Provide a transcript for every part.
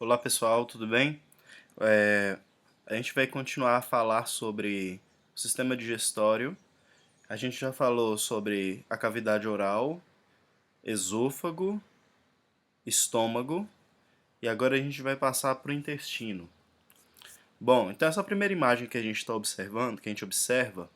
Olá pessoal, tudo bem? É, a gente vai continuar a falar sobre o sistema digestório. A gente já falou sobre a cavidade oral, esôfago, estômago e agora a gente vai passar para o intestino. Bom, então essa primeira imagem que a gente está observando, que a gente observa,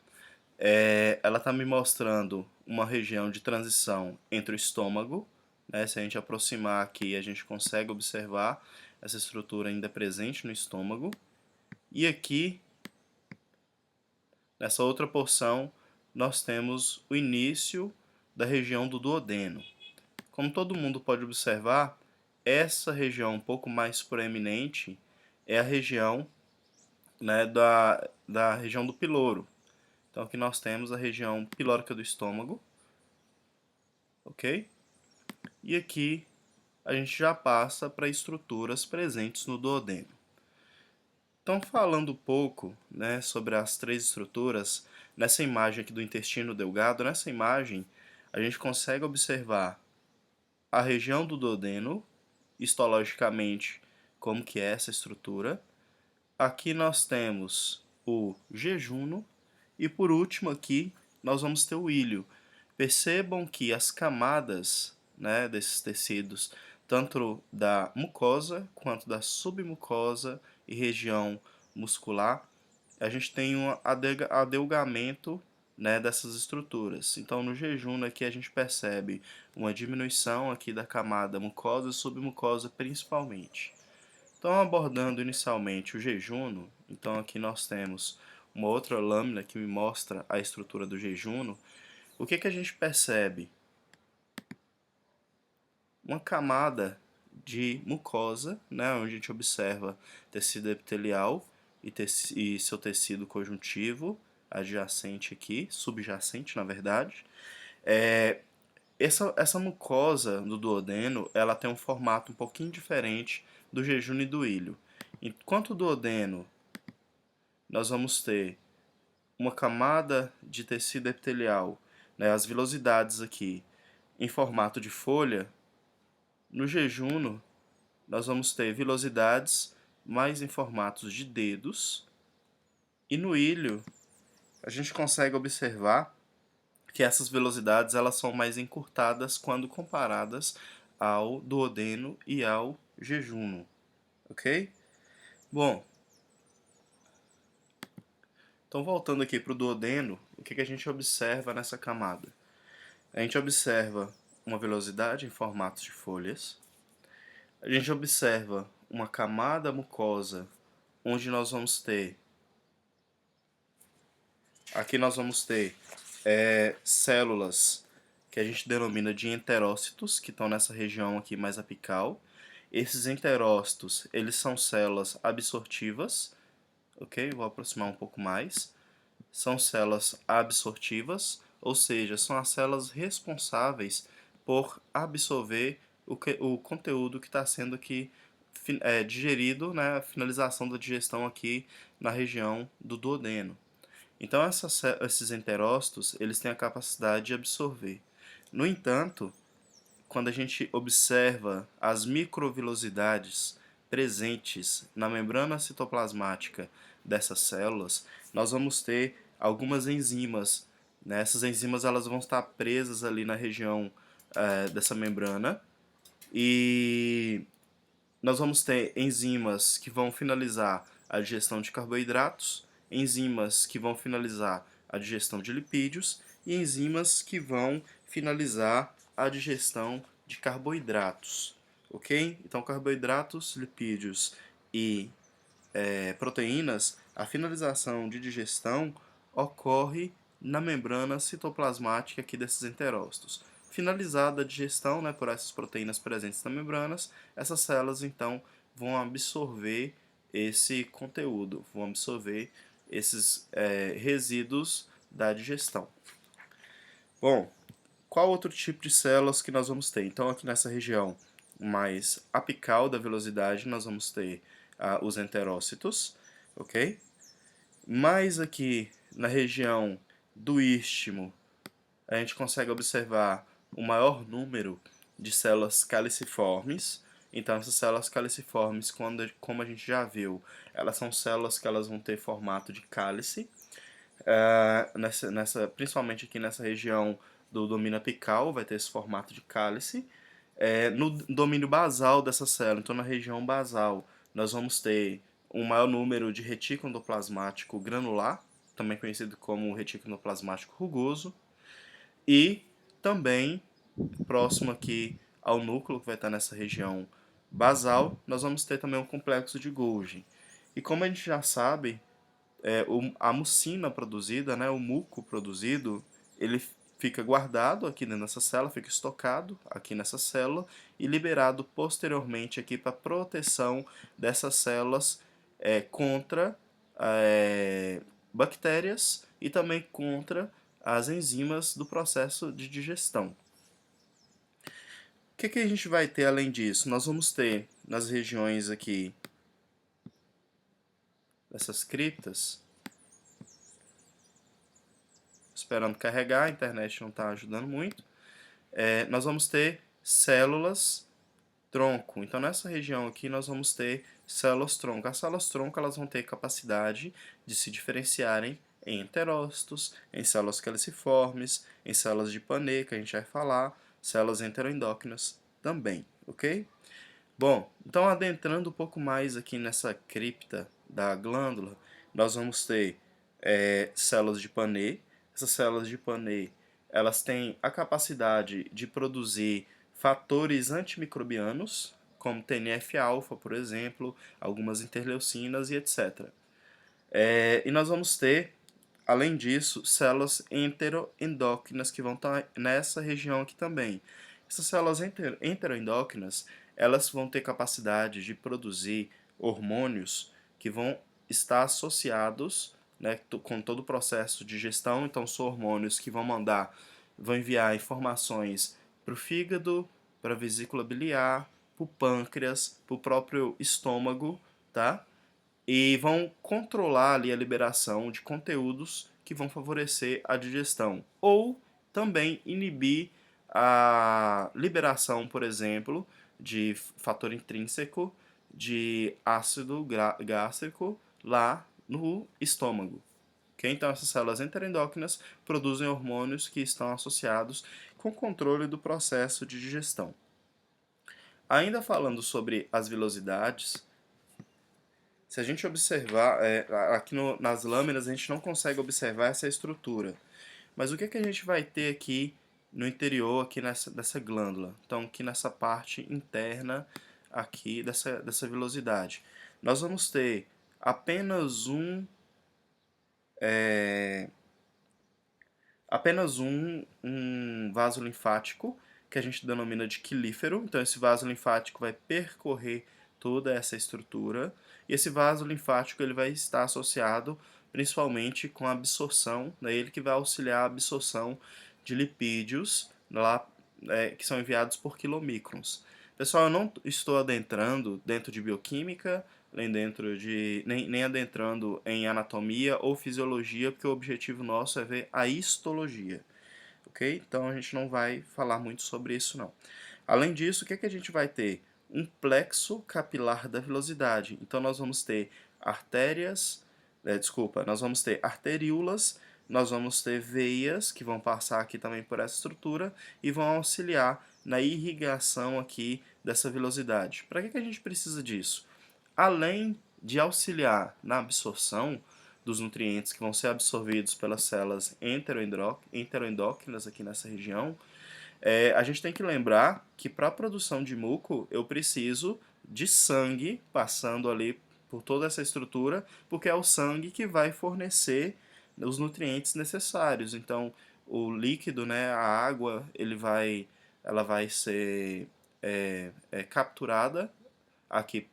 ela está me mostrando uma região de transição entre o estômago, né? Se a gente aproximar aqui, a gente consegue observar essa estrutura ainda presente no estômago. E aqui, nessa outra porção, nós temos o início da região do duodeno. Como todo mundo pode observar, essa região um pouco mais proeminente é a região, né, da região do piloro. Então aqui nós temos a região pilórica do estômago, ok? E aqui a gente já passa para estruturas presentes no duodeno. Então, falando um pouco, né, sobre as três estruturas, nessa imagem aqui do intestino delgado, nessa imagem a gente consegue observar a região do duodeno, histologicamente, como que é essa estrutura. Aqui nós temos o jejuno e por último aqui nós vamos ter o ilho. Percebam que as camadas, né, desses tecidos, tanto da mucosa quanto da submucosa e região muscular, a gente tem um adelgamento, né, dessas estruturas. Então, no jejum aqui a gente percebe uma diminuição aqui da camada mucosa e submucosa principalmente. Então, abordando inicialmente o jejuno, então aqui nós temos uma outra lâmina que me mostra a estrutura do jejuno. O que a gente percebe? Uma camada de mucosa, né, onde a gente observa tecido epitelial e seu tecido conjuntivo adjacente aqui, subjacente na verdade. É, essa mucosa do duodeno, ela tem um formato um pouquinho diferente do jejum e do ilho. Enquanto o duodeno, nós vamos ter uma camada de tecido epitelial, né, as vilosidades aqui, em formato de folha. No jejuno, nós vamos ter vilosidades mais em formatos de dedos. E no ilho, a gente consegue observar que essas velocidades elas são mais encurtadas quando comparadas ao duodeno e ao jejuno, ok? Bom, então voltando aqui para o duodeno, o que a gente observa nessa camada? A gente observa uma velocidade em formatos de folhas, a gente observa uma camada mucosa onde nós vamos ter, aqui nós vamos ter células que a gente denomina de enterócitos, que estão nessa região aqui mais apical. Esses enterócitos, eles são células absortivas, ok? Vou aproximar um pouco mais. São células absortivas, ou seja, são as células responsáveis por absorver o conteúdo que está sendo aqui digerido, né, a finalização da digestão aqui na região do duodeno. Então esses enterócitos eles têm a capacidade de absorver. No entanto, quando a gente observa as microvilosidades presentes na membrana citoplasmática dessas células, nós vamos ter algumas enzimas. Né? Essas enzimas elas vão estar presas ali na região dessa membrana e nós vamos ter enzimas que vão finalizar a digestão de carboidratos, enzimas que vão finalizar a digestão de lipídios e enzimas que vão finalizar a digestão de carboidratos, ok? Então, carboidratos, lipídios e proteínas, a finalização de digestão ocorre na membrana citoplasmática aqui desses enterócitos. Finalizada a digestão, né, por essas proteínas presentes nas membranas, essas células então vão absorver esse conteúdo, vão absorver esses resíduos da digestão. Bom, qual outro tipo de células que nós vamos ter? Então, aqui nessa região mais apical da velocidade, nós vamos ter os enterócitos, ok? Mais aqui na região do istmo, a gente consegue observar o maior número de células caliciformes. Então, essas células caliciformes, como a gente já viu, elas são células que elas vão ter formato de cálice, principalmente aqui nessa região do domínio apical, vai ter esse formato de cálice. No domínio basal dessa célula, então na região basal, nós vamos ter um maior número de retículo endoplasmático granular, também conhecido como retículo endoplasmático rugoso, e também, próximo aqui ao núcleo, que vai estar nessa região basal, nós vamos ter também um complexo de Golgi. E como a gente já sabe, a mucina produzida, né, o muco produzido, ele fica guardado aqui dentro dessa célula, fica estocado aqui nessa célula e liberado posteriormente aqui para proteção dessas células contra bactérias e também contra as enzimas do processo de digestão. O que a gente vai ter além disso? Nós vamos ter nas regiões aqui dessas criptas, esperando carregar, a internet não está ajudando muito, nós vamos ter células tronco. Então nessa região aqui nós vamos ter células tronco. As células tronco elas vão ter capacidade de se diferenciarem em enterócitos, em células caliciformes, em células de Pannet, que a gente vai falar, células enteroendócrinas também, ok? Bom, então adentrando um pouco mais aqui nessa cripta da glândula, nós vamos ter células de Pannet. Essas células de Pannet, elas têm a capacidade de produzir fatores antimicrobianos, como TNF-alfa, por exemplo, algumas interleucinas e etc. E nós vamos ter, além disso, células enteroendócrinas que vão estar nessa região aqui também. Essas células enteroendócrinas, elas vão ter capacidade de produzir hormônios que vão estar associados, né, com todo o processo de digestão. Então, são hormônios que vão enviar informações para o fígado, para a vesícula biliar, para o pâncreas, para o próprio estômago, tá? E vão controlar ali a liberação de conteúdos que vão favorecer a digestão, ou também inibir a liberação, por exemplo, de fator intrínseco de ácido gástrico lá no estômago. Okay? Então, essas células enteroendócrinas produzem hormônios que estão associados com o controle do processo de digestão. Ainda falando sobre as vilosidades, se a gente observar, aqui nas lâminas a gente não consegue observar essa estrutura. Mas o que a gente vai ter aqui no interior, aqui dessa glândula? Então, aqui nessa parte interna aqui dessa vilosidade. Nós vamos ter apenas um vaso linfático, que a gente denomina de quilífero. Então, esse vaso linfático vai percorrer toda essa estrutura. E esse vaso linfático ele vai estar associado principalmente com a absorção, né, ele que vai auxiliar a absorção de lipídios lá, que são enviados por quilomicrons. Pessoal, eu não estou adentrando dentro de bioquímica, nem adentrando em anatomia ou fisiologia, porque o objetivo nosso é ver a histologia, ok? Então a gente não vai falar muito sobre isso não. Além disso, o que a gente vai ter? Um plexo capilar da vilosidade. Então nós vamos ter nós vamos ter arteríolas, nós vamos ter veias que vão passar aqui também por essa estrutura e vão auxiliar na irrigação aqui dessa vilosidade. Para que a gente precisa disso? Além de auxiliar na absorção dos nutrientes que vão ser absorvidos pelas células enteroendócrinas aqui nessa região, a gente tem que lembrar que para a produção de muco eu preciso de sangue passando ali por toda essa estrutura, porque é o sangue que vai fornecer os nutrientes necessários. Então, o líquido, né, a água, ela vai ser capturada aqui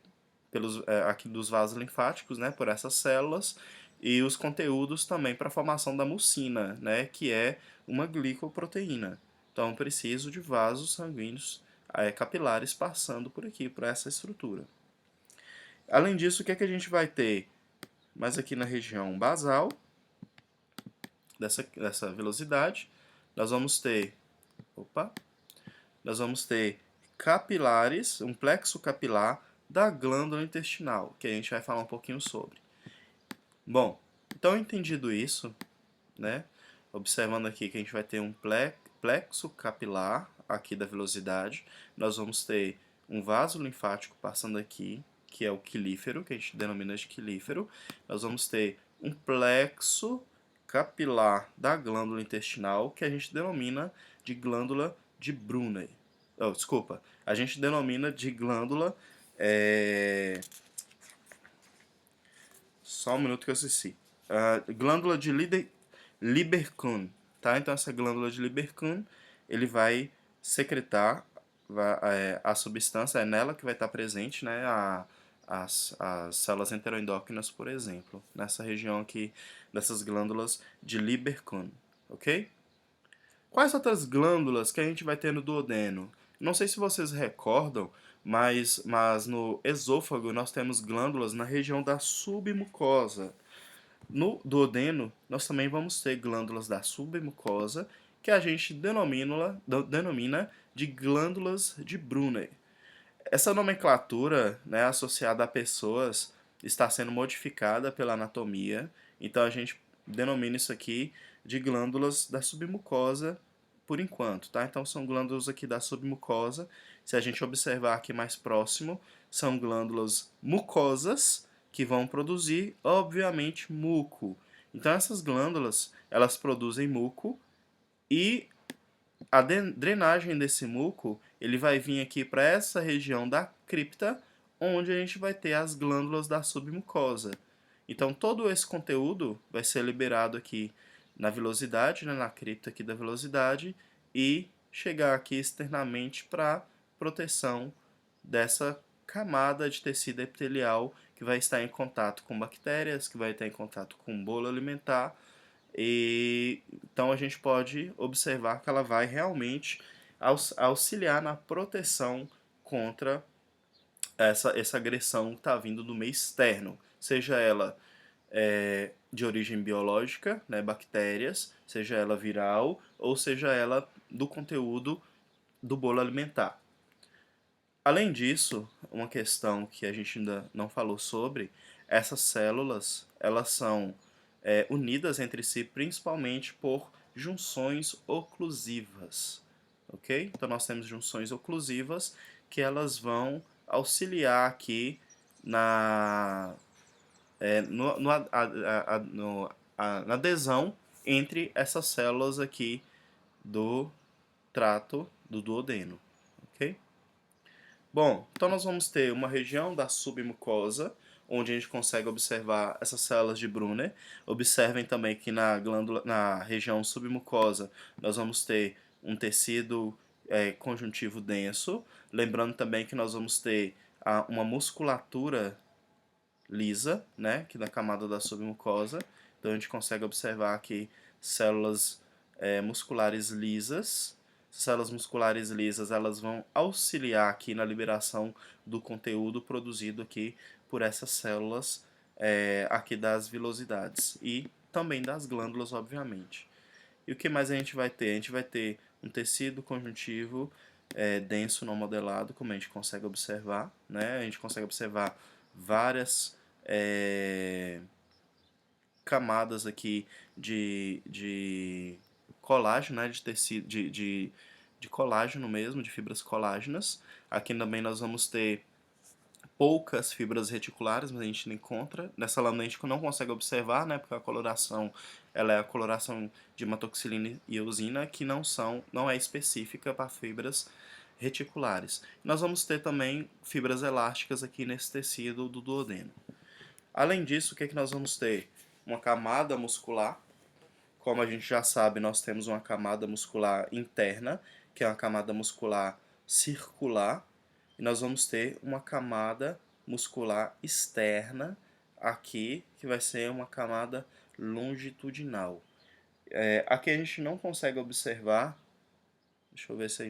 aqui dos vasos linfáticos, né, por essas células, e os conteúdos também para a formação da mucina, né, que é uma glicoproteína. Então, preciso de vasos sanguíneos capilares passando por aqui, por essa estrutura. Além disso, o que a gente vai ter? Mas aqui na região basal, dessa velocidade, nós vamos ter capilares, um plexo capilar da glândula intestinal, que a gente vai falar um pouquinho sobre. Bom, então entendido isso, né? Observando aqui que a gente vai ter um plexo capilar aqui da vilosidade, nós vamos ter um vaso linfático passando aqui, que é o quilífero, que a gente denomina de quilífero. Nós vamos ter um plexo capilar da glândula intestinal, que a gente denomina de glândula de Brunner. Oh, desculpa, a gente denomina de glândula. Só um minuto que eu esqueci. Glândula de Lieberkühn, tá? Então essa glândula de Lieberkühn, ele vai secretar a substância, é nela que vai estar presente, né, as células enteroendócrinas, por exemplo, nessa região aqui, dessas glândulas de Lieberkühn, ok? Quais outras glândulas que a gente vai ter no duodeno? Não sei se vocês recordam, mas no esôfago nós temos glândulas na região da submucosa. No duodeno, nós também vamos ter glândulas da submucosa, que a gente denomina de glândulas de Brunner. Essa nomenclatura, né, associada a pessoas, está sendo modificada pela anatomia, então a gente denomina isso aqui de glândulas da submucosa por enquanto, tá? Então são glândulas aqui da submucosa. Se a gente observar aqui mais próximo, são glândulas mucosas que vão produzir, obviamente, muco. Então essas glândulas, elas produzem muco e a drenagem desse muco, ele vai vir aqui para essa região da cripta, onde a gente vai ter as glândulas da submucosa. Então todo esse conteúdo vai ser liberado aqui na vilosidade, né, na cripta aqui da vilosidade, e chegar aqui externamente para proteção dessa camada de tecido epitelial que vai estar em contato com bactérias, que vai estar em contato com bolo alimentar, e então a gente pode observar que ela vai realmente auxiliar na proteção contra essa agressão que está vindo do meio externo, seja ela de origem biológica, né, bactérias, seja ela viral, ou seja ela do conteúdo do bolo alimentar. Além disso, uma questão que a gente ainda não falou sobre, essas células, elas são unidas entre si principalmente por junções oclusivas, ok? Então nós temos junções oclusivas que elas vão auxiliar aqui na, na adesão entre essas células aqui do trato do duodeno, ok? Bom, então nós vamos ter uma região da submucosa, onde a gente consegue observar essas células de Brunner. Observem também que na região submucosa, nós vamos ter um tecido conjuntivo denso. Lembrando também que nós vamos ter uma musculatura lisa, né, que na camada da submucosa. Então a gente consegue observar aqui células musculares lisas. Células musculares lisas, elas vão auxiliar aqui na liberação do conteúdo produzido aqui por essas células aqui das vilosidades e também das glândulas, obviamente. E o que mais a gente vai ter? A gente vai ter um tecido conjuntivo denso não modelado, como a gente consegue observar, né? A gente consegue observar várias camadas aqui de colágeno, né, de tecido, de colágeno mesmo, de fibras colágenas. Aqui também nós vamos ter poucas fibras reticulares, mas a gente não encontra. Nessa lâmina a gente não consegue observar, né, porque a coloração ela é a coloração de hematoxilina e eosina, que não é específica para fibras reticulares. Nós vamos ter também fibras elásticas aqui nesse tecido do duodeno. Além disso, o que nós vamos ter? Uma camada muscular. Como a gente já sabe, nós temos uma camada muscular interna, que é uma camada muscular circular, e nós vamos ter uma camada muscular externa aqui, que vai ser uma camada longitudinal. Aqui a gente não consegue observar, deixa eu ver se a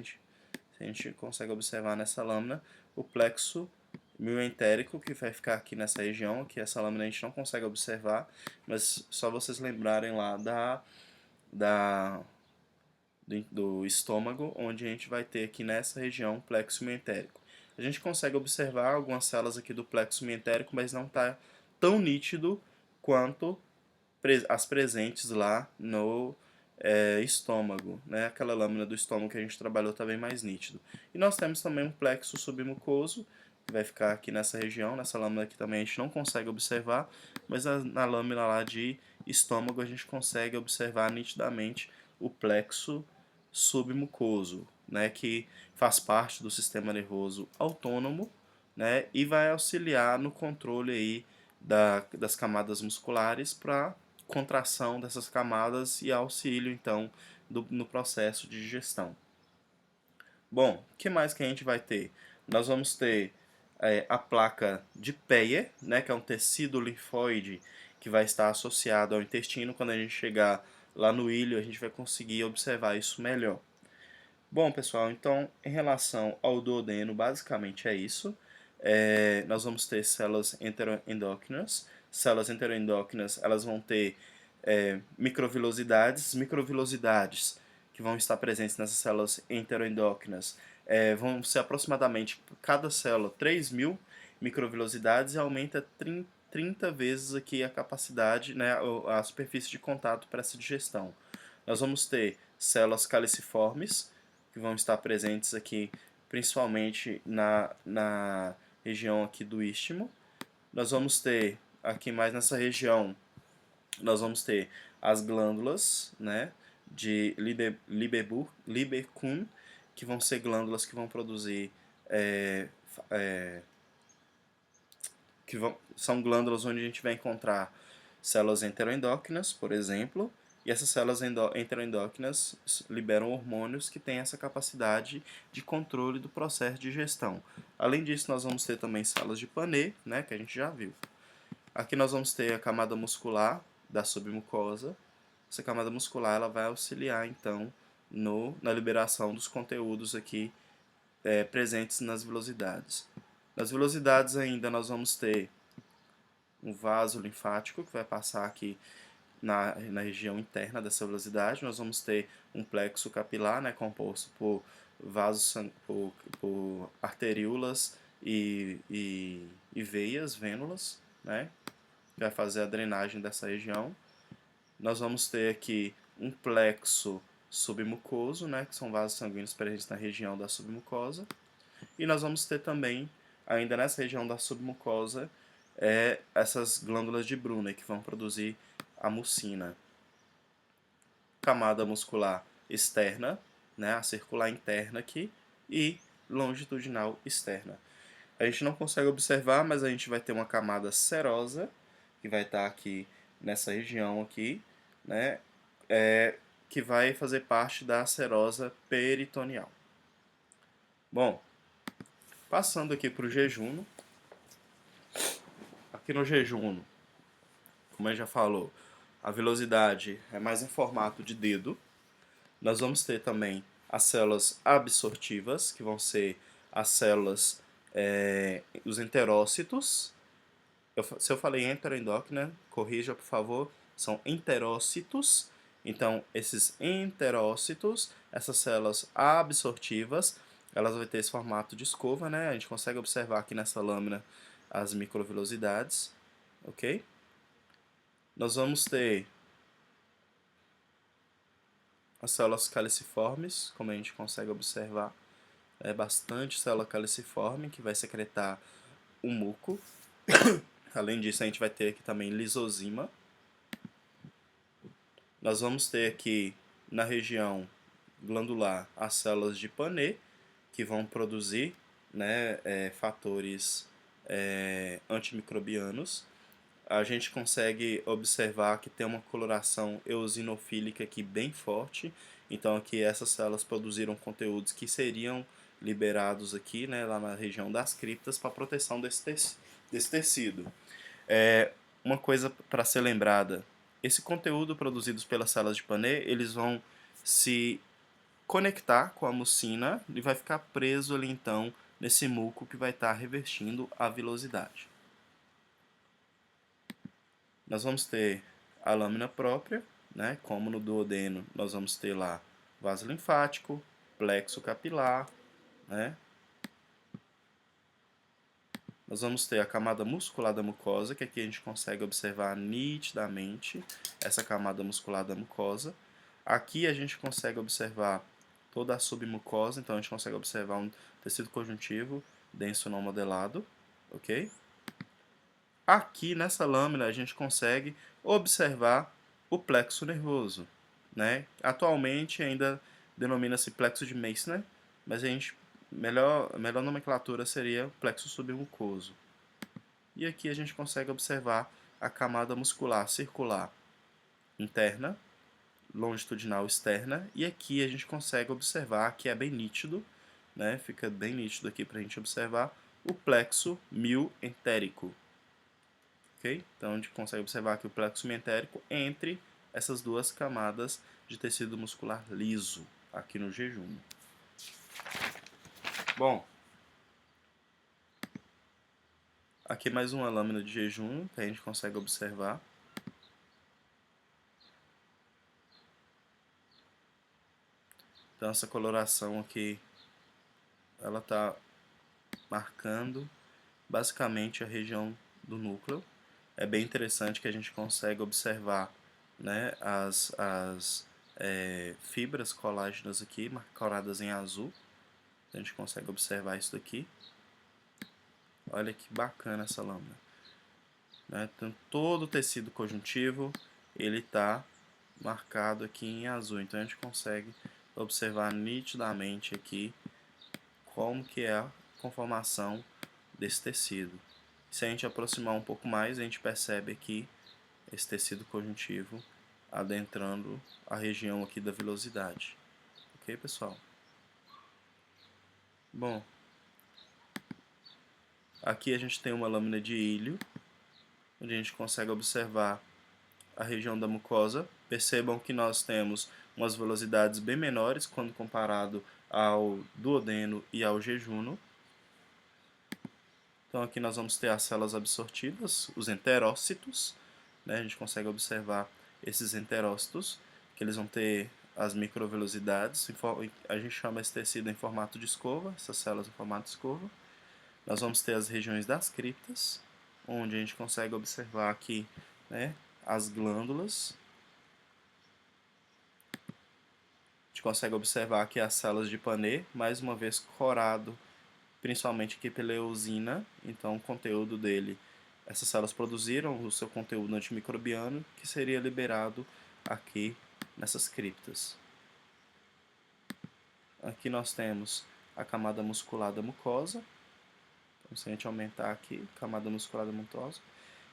gente consegue observar nessa lâmina, o plexo mioentérico, que vai ficar aqui nessa região, que essa lâmina a gente não consegue observar, mas só vocês lembrarem lá da do estômago, onde a gente vai ter aqui nessa região plexo mientérico. A gente consegue observar algumas células aqui do plexo mientérico, mas não está tão nítido quanto as presentes lá no estômago, né? Aquela lâmina do estômago que a gente trabalhou está bem mais nítido. E nós temos também um plexo submucoso, que vai ficar aqui nessa região, nessa lâmina aqui também a gente não consegue observar, mas na lâmina lá de estômago a gente consegue observar nitidamente o plexo submucoso, né, que faz parte do sistema nervoso autônomo, né, e vai auxiliar no controle aí das camadas musculares para contração dessas camadas e auxílio então no processo de digestão. Bom, o que mais que a gente vai ter? Nós vamos ter a placa de Peyer, né, que é um tecido linfóide que vai estar associado ao intestino. Quando a gente chegar lá no ilho, a gente vai conseguir observar isso melhor. Bom, pessoal, então, em relação ao duodeno, basicamente é isso. Nós vamos ter células enteroendócrinas. Células enteroendócrinas, elas vão ter microvilosidades que vão estar presentes nessas células enteroendócrinas. Vão ser aproximadamente, cada célula, 3.000 microvilosidades e aumenta 30 vezes aqui a capacidade, né, a superfície de contato para essa digestão. Nós vamos ter células caliciformes, que vão estar presentes aqui, principalmente na região aqui do istmo. Nós vamos ter, aqui mais nessa região, nós vamos ter as glândulas, né, de Lieberkühn, que vão ser glândulas que vão produzir, são glândulas onde a gente vai encontrar células enteroendócrinas, por exemplo, e essas células enteroendócrinas liberam hormônios que têm essa capacidade de controle do processo de digestão. Além disso, nós vamos ter também células de Pannet, né, que a gente já viu. Aqui nós vamos ter a camada muscular da submucosa. Essa camada muscular ela vai auxiliar, então, na liberação dos conteúdos aqui presentes nas vilosidades. Nas vilosidades ainda nós vamos ter um vaso linfático que vai passar aqui na região interna dessa velocidade. Nós vamos ter um plexo capilar, né, composto por vasos, por arteríolas e veias, vênulas, né, que vai fazer a drenagem dessa região. Nós vamos ter aqui um plexo submucoso, né, que são vasos sanguíneos presentes na região da submucosa. E nós vamos ter também, ainda nessa região da submucosa, essas glândulas de Brunner, que vão produzir a mucina. Camada muscular externa, né, a circular interna aqui, e longitudinal externa. A gente não consegue observar, mas a gente vai ter uma camada serosa, que vai estar aqui nessa região aqui, né, que vai fazer parte da serosa peritoneal. Bom, passando aqui para o jejuno. Aqui no jejuno, como a gente já falou, a velocidade é mais em formato de dedo. Nós vamos ter também as células absortivas, que vão ser as células, os enterócitos. Se eu falei enteroendócrina, corrija por favor, são enterócitos. Então, esses enterócitos, essas células absortivas, elas vão ter esse formato de escova, né? A gente consegue observar aqui nessa lâmina as microvilosidades, ok? Nós vamos ter as células caliciformes, como a gente consegue observar, é bastante célula caliciforme que vai secretar o muco. Além disso, a gente vai ter aqui também lisozima. Nós vamos ter aqui na região glandular as células de Pannet, que vão produzir, né, fatores antimicrobianos. A gente consegue observar que tem uma coloração eosinofílica aqui bem forte. Então aqui essas células produziram conteúdos que seriam liberados aqui, né, lá na região das criptas para proteção desse tecido. Uma coisa para ser lembrada, esse conteúdo produzido pelas células de Pannet, eles vão se conectar com a mucina e vai ficar preso ali então nesse muco que vai estar revestindo a vilosidade. Nós vamos ter a lâmina própria, né? Como no duodeno nós vamos ter lá vaso linfático, plexo capilar, né? Nós vamos ter a camada muscular da mucosa, que aqui a gente consegue observar nitidamente essa camada muscular da mucosa. Aqui a gente consegue observar toda a submucosa, então a gente consegue observar um tecido conjuntivo denso não modelado, ok? Aqui nessa lâmina a gente consegue observar o plexo nervoso, né? Atualmente ainda denomina-se plexo de Meissner, mas a melhor nomenclatura seria plexo submucoso. E aqui a gente consegue observar a camada muscular circular interna, longitudinal externa, e aqui a gente consegue observar, que é bem nítido, né? Fica bem nítido aqui para a gente observar, o plexo mioentérico. Okay? Então a gente consegue observar aqui o plexo mioentérico entre essas duas camadas de tecido muscular liso, aqui no jejum. Bom, aqui mais uma lâmina de jejum que a gente consegue observar. Então essa coloração aqui, ela está marcando basicamente a região do núcleo. É bem interessante que a gente consegue observar, né, as fibras colágenas aqui, marcadas em azul. A gente consegue observar isso daqui. Olha que bacana essa lâmina. Né? Então, todo o tecido conjuntivo ele está marcado aqui em azul. Então a gente consegue observar nitidamente aqui como que é a conformação desse tecido. Se a gente aproximar um pouco mais, a gente percebe aqui esse tecido conjuntivo adentrando a região aqui da vilosidade. Ok, pessoal? Bom, aqui a gente tem uma lâmina de ilho, onde a gente consegue observar a região da mucosa. Percebam que nós temos umas velocidades bem menores quando comparado ao duodeno e ao jejuno. Então aqui nós vamos ter as células absortidas, os enterócitos, né? A gente consegue observar esses enterócitos, que eles vão ter as microvelocidades, a gente chama esse tecido em formato de escova, essas células em formato de escova. Nós vamos ter as regiões das criptas, onde a gente consegue observar aqui, né, as glândulas. A gente consegue observar aqui as células de Pannet, mais uma vez corado, principalmente aqui pela eosina, então o conteúdo dele, essas células produziram o seu conteúdo antimicrobiano, que seria liberado aqui nessas criptas. Aqui nós temos a camada muscular da mucosa. Então, se a gente aumentar aqui, camada muscular da mucosa.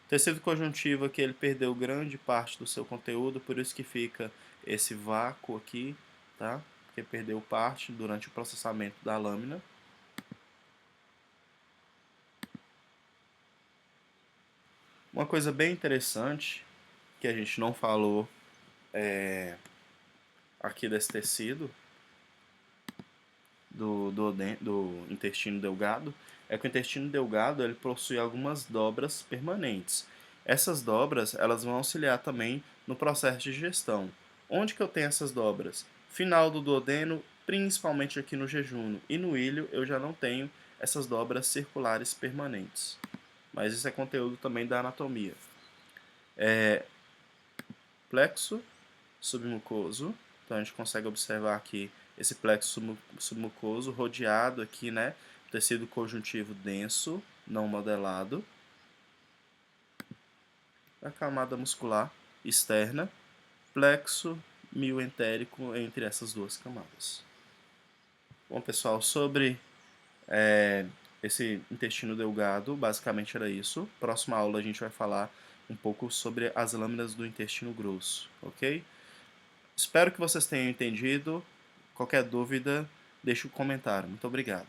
Tecido conjuntivo aqui, ele perdeu grande parte do seu conteúdo, por isso que fica esse vácuo aqui, tá? Porque perdeu parte durante o processamento da lâmina. Uma coisa bem interessante, que a gente não falou aqui desse tecido, do intestino delgado, é que o intestino delgado ele possui algumas dobras permanentes. Essas dobras elas vão auxiliar também no processo de digestão. Onde que eu tenho essas dobras? Final do duodeno, principalmente aqui no jejum, e no ilho eu já não tenho essas dobras circulares permanentes. Mas isso é conteúdo também da anatomia. Plexo submucoso, então a gente consegue observar aqui esse plexo submucoso rodeado aqui, né, tecido conjuntivo denso, não modelado. A camada muscular externa, plexo mioentérico entre essas duas camadas. Bom, pessoal, sobre esse intestino delgado, basicamente era isso. Próxima aula a gente vai falar um pouco sobre as lâminas do intestino grosso, ok? Espero que vocês tenham entendido. Qualquer dúvida, deixe um comentário. Muito obrigado.